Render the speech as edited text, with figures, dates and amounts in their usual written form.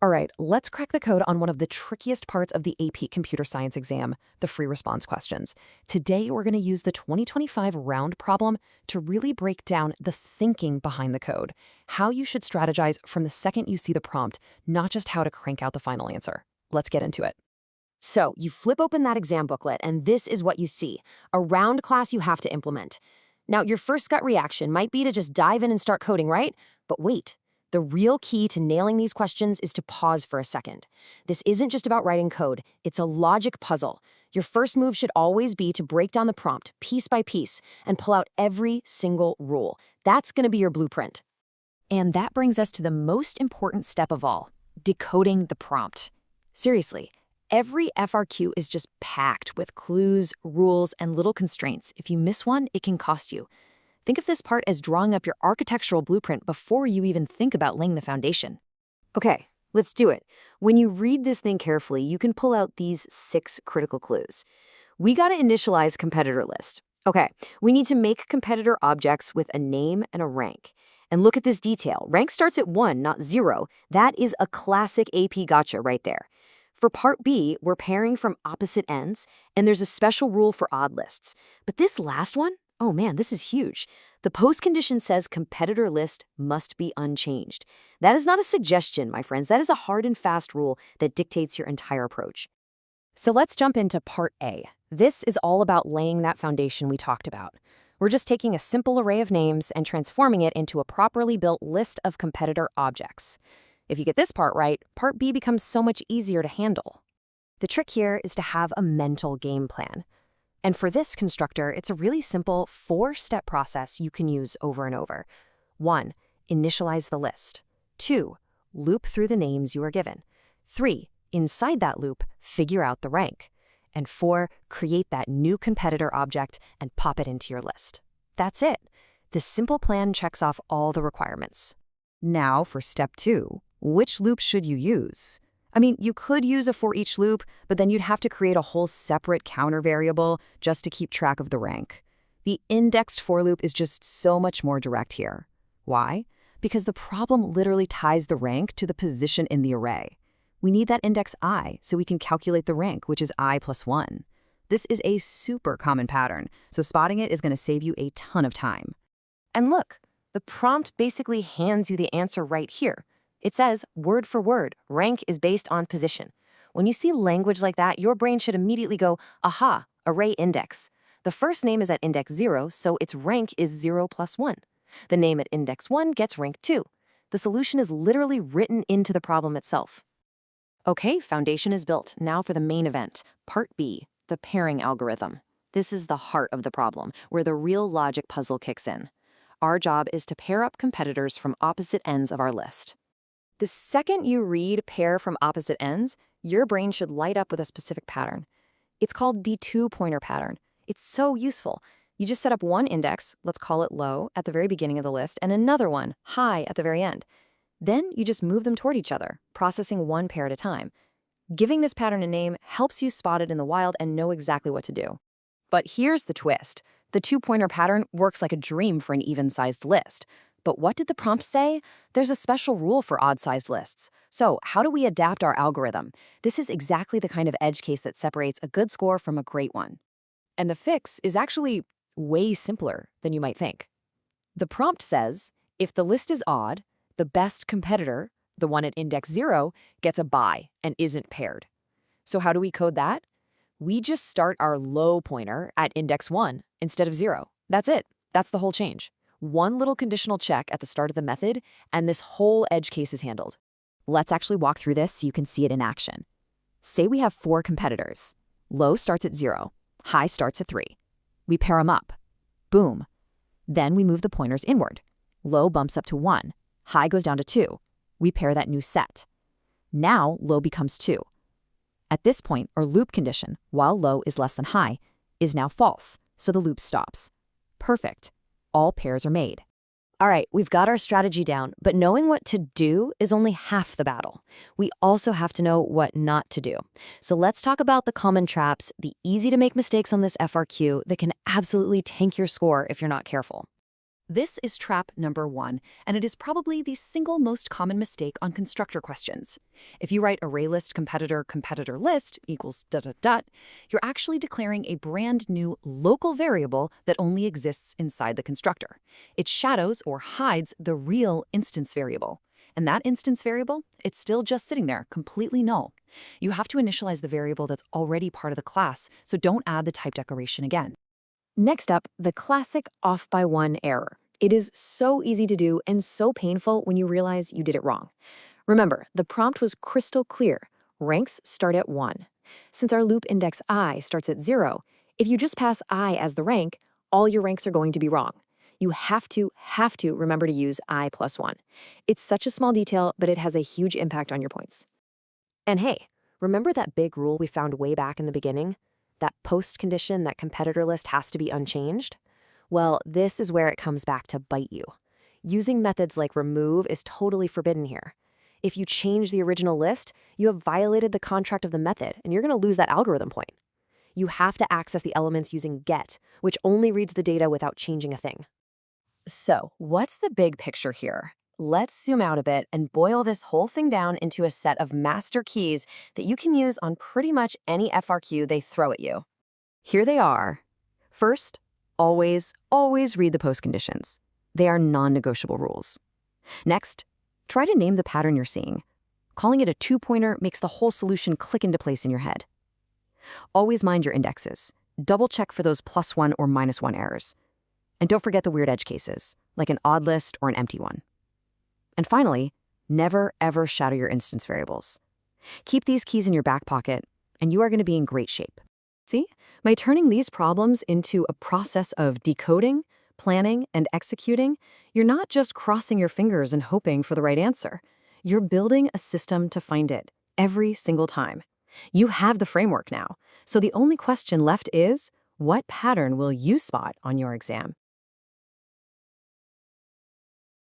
All right, let's crack the code on one of the trickiest parts of the AP Computer Science exam, the free response questions. Today, we're going to use the 2025 round problem to really break down the thinking behind the code, how you should strategize from the second you see the prompt, not just how to crank out the final answer. Let's get into it. So you flip open that exam booklet, and this is what you see, a round class you have to implement. Now, your first gut reaction might be to just dive in and start coding, right? But wait. The real key to nailing these questions is to pause for a second. This isn't just about writing code, it's a logic puzzle. Your first move should always be to break down the prompt piece by piece and pull out every single rule. That's going to be your blueprint. And that brings us to the most important step of all, decoding the prompt. Seriously, every FRQ is just packed with clues, rules, and little constraints. If you miss one, it can cost you. Think of this part as drawing up your architectural blueprint before you even think about laying the foundation. Okay, let's do it. When you read this thing carefully, you can pull out these 6 critical clues. We got to initialize competitor list. Okay, we need to make competitor objects with a name and a rank. And look at this detail. Rank starts at 1, not 0. That is a classic AP gotcha right there. For part B, we're pairing from opposite ends, and there's a special rule for odd lists. But this last one? Oh man, this is huge. The post condition says competitor list must be unchanged. That is not a suggestion, my friends. That is a hard and fast rule that dictates your entire approach. So let's jump into part A. This is all about laying that foundation we talked about. We're just taking a simple array of names and transforming it into a properly built list of competitor objects. If you get this part right, part B becomes so much easier to handle. The trick here is to have a mental game plan. And for this constructor, it's a really simple 4-step process you can use over and over. 1. Initialize the list. 2. Loop through the names you are given. 3. Inside that loop, figure out the rank. And 4. Create that new competitor object and pop it into your list. That's it. This simple plan checks off all the requirements. Now for step 2, which loop should you use? I mean, you could use a for each loop, but then you'd have to create a whole separate counter variable just to keep track of the rank. The indexed for loop is just so much more direct here. Why? Because the problem literally ties the rank to the position in the array. We need that index I so we can calculate the rank, which is I plus 1. This is a super common pattern, so spotting it is going to save you a ton of time. And look, the prompt basically hands you the answer right here. It says, word for word, rank is based on position. When you see language like that, your brain should immediately go, aha, array index. The first name is at index 0, so its rank is 0 plus 1. The name at index 1 gets rank 2. The solution is literally written into the problem itself. Okay, foundation is built. Now for the main event, part B, the pairing algorithm. This is the heart of the problem, where the real logic puzzle kicks in. Our job is to pair up competitors from opposite ends of our list. The second you read pair from opposite ends, your brain should light up with a specific pattern. It's called the 2-pointer pattern. It's so useful. You just set up one index, let's call it low, at the very beginning of the list, and another one, high, at the very end. Then you just move them toward each other, processing one pair at a time. Giving this pattern a name helps you spot it in the wild and know exactly what to do. But here's the twist. The 2-pointer pattern works like a dream for an even-sized list. But what did the prompt say? There's a special rule for odd-sized lists. So how do we adapt our algorithm? This is exactly the kind of edge case that separates a good score from a great one. And the fix is actually way simpler than you might think. The prompt says, if the list is odd, the best competitor, the one at index 0, gets a bye and isn't paired. So how do we code that? We just start our low pointer at index 1 instead of 0. That's it. That's the whole change. One little conditional check at the start of the method, and this whole edge case is handled. Let's actually walk through this so you can see it in action. Say we have 4 competitors. Low starts at 0. High starts at 3. We pair them up. Boom. Then we move the pointers inward. Low bumps up to 1. High goes down to 2. We pair that new set. Now low becomes 2. At this point, our loop condition, while low is less than high, is now false, so the loop stops. Perfect. All pairs are made. All right, we've got our strategy down, but knowing what to do is only half the battle. We also have to know what not to do. So let's talk about the common traps, the easy to make mistakes on this FRQ that can absolutely tank your score if you're not careful. This is trap number 1, and it is probably the single most common mistake on constructor questions. If you write ArrayList competitor list equals ... you're actually declaring a brand new local variable that only exists inside the constructor. It shadows or hides the real instance variable. And that instance variable, it's still just sitting there, completely null. You have to initialize the variable that's already part of the class, so don't add the type declaration again. Next up, the classic off by 1 error. It is so easy to do and so painful when you realize you did it wrong. Remember, the prompt was crystal clear. Ranks start at 1. Since our loop index I starts at 0, if you just pass I as the rank, all your ranks are going to be wrong. You have to remember to use I plus 1. It's such a small detail, but it has a huge impact on your points. And hey, remember that big rule we found way back in the beginning? That post condition that competitor list has to be unchanged? Well, this is where it comes back to bite you. Using methods like remove is totally forbidden here. If you change the original list, you have violated the contract of the method, and you're going to lose that algorithm point. You have to access the elements using get, which only reads the data without changing a thing. So, what's the big picture here? Let's zoom out a bit and boil this whole thing down into a set of master keys that you can use on pretty much any FRQ they throw at you. Here they are. First, always read the post conditions. They are non-negotiable rules. Next, try to name the pattern you're seeing. Calling it a two-pointer makes the whole solution click into place in your head. Always mind your indexes. Double check for those +1 or -1 errors. And don't forget the weird edge cases, like an odd list or an empty one. And finally, never ever shadow your instance variables. Keep these keys in your back pocket, and you are going to be in great shape. See, by turning these problems into a process of decoding, planning, and executing, you're not just crossing your fingers and hoping for the right answer. You're building a system to find it every single time. You have the framework now, so the only question left is, what pattern will you spot on your exam?